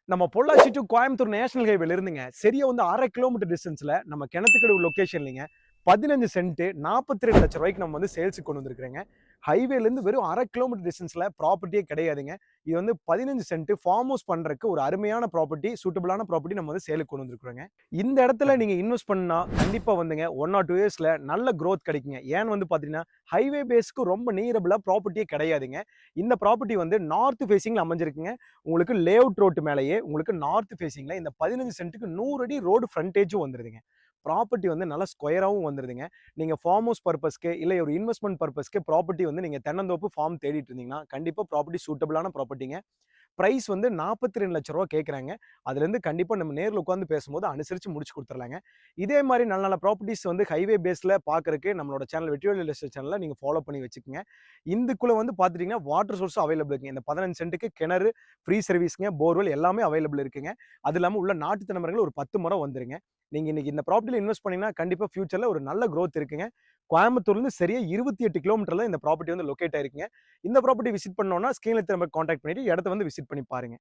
நம்ம Pollachi to Coimbatore national ஹைவேல இருந்துங்க சரியா வந்து 1/2 கிலோமீட்டர் டிஸ்டன்ஸ்ல நம்ம கிணத்துக்கடவு லொகேஷன்லீங்க 15 சென்ட் 42 லட்சம் ரூபாய்க்கு நம்ம வந்து சேல்ஸுக்கு கொண்டு வந்திருக்கிறேங்க. ஹைவேல இருந்து வெறும் 1/2 கிலோமீட்டர் டிஸ்டன்ஸ்ல ப்ராப்பர்ட்டியே கிடையாதுங்க. இது வந்து 15 சென்ட் ஃபார்ம் ஹவுஸ் பண்றதுக்கு ஒரு அருமையான ப்ராப்பர்ட்டி, சூட்டபிளான ப்ராப்பர்ட்டி நம்ம வந்து சேலுக்கு கொண்டு வந்திருக்கிறோங்க. இந்த இடத்துல நீங்க இன்வெஸ்ட் பண்ணா கண்டிப்பா வந்துங்க 1 ஆர் 2 இயர்ஸ்ல நல்ல growth கிடைக்குங்க. ஏன்னு வந்து பாத்தீங்கன்னா ஹைவே பேஸ்க்கு ரொம்ப நியரபிளா ப்ராப்பர்ட்டியே கிடையாதுங்க. இந்த ப்ராப்பர்ட்டி வந்து நார்த் ஃபேசிங்ல அமைஞ்சிருக்குங்க. உங்களுக்கு லேஅவுட் ரோட்டு மேலேயே உங்களுக்கு நார்த் ஃபேசிங்ல இந்த 15 சென்ட்டுக்கு 100 அடி ரோடு ஃப்ரண்டேஜும் வந்துருதுங்க. ப்ராப்பர்ட்டி வந்து நல்லா ஸ்கொயராவும் வந்துருதுங்க. நீங்க ஃபார்ம் ஹவுஸ் பர்ப்பஸ்க்கு இல்ல ஒரு இன்வெஸ்ட்மென்ட் பர்ப்பஸ்க்கு ப்ராப்பர்ட்டி வந்து நீங்க தென்னந்தோப்பு ஃபார்ம் தேடிட்டு இருந்தீங்கன்னா கண்டிப்பா ப்ராப்பர்ட்டி சூட்டபிளான ப்ராப்பர்ட்டிங்க. பிரைஸ் வந்து 42 லட்சம் ரூபாய் கேட்குறாங்க. அதுலேருந்து கண்டிப்பா நம்ம நேர்ல உட்கார்ந்து பேசும்போது அனுசரிச்சு முடிச்சு குடுத்துறலாங்க. இதே மாரி நல்ல நல்ல ப்ராப்பர்ட்டீஸ் வந்து ஹைவே பேஸ்ல பார்க்கறக்கு நம்மளோட சேனல் வெற்றிவேல் ரியல் எஸ்டேட் சேனல நீங்க ஃபாலோ பண்ணி வச்சுக்கங்க. இந்துக்குள்ள வந்து பார்த்துட்டீங்கன்னா வாட்டர் சோர்ஸும் அவைலபிள் இருக்குங்க. இந்த 15 சென்ட்டுக்கு கிணறு, ஃப்ரீ சர்வீஸ்ங்க, போர்வெல் எல்லாமே அவைலபிள் இருக்குங்க. அது இல்லாம உள்ள நாட்டு தென்னை மரங்கள் ஒரு 10 மரம் வந்துருங்க. நீங்க இன்னைக்கு இந்த ப்ராப்பர்ட்டில இன்வெஸ்ட் பண்ணீங்கன்னா கண்டிப்பா ஃபியூச்சர்ல ஒரு நல்ல குரோத் இருக்குங்க. கோயம்புத்தூர்லேருந்து சரியா 28 கிலோமீட்டர்ல இந்த ப்ராப்பர்ட்டி வந்து லொகேட் ஆயிருக்குங்க. இந்த ப்ராப்பர்ட்டி விசிட் பண்ணோம்னா ஸ்கிரீன்ல திரும்ப கான்டாக்ட் பண்ணிட்டு இடத்த வந்து விசிட் பண்ணி பாருங்க.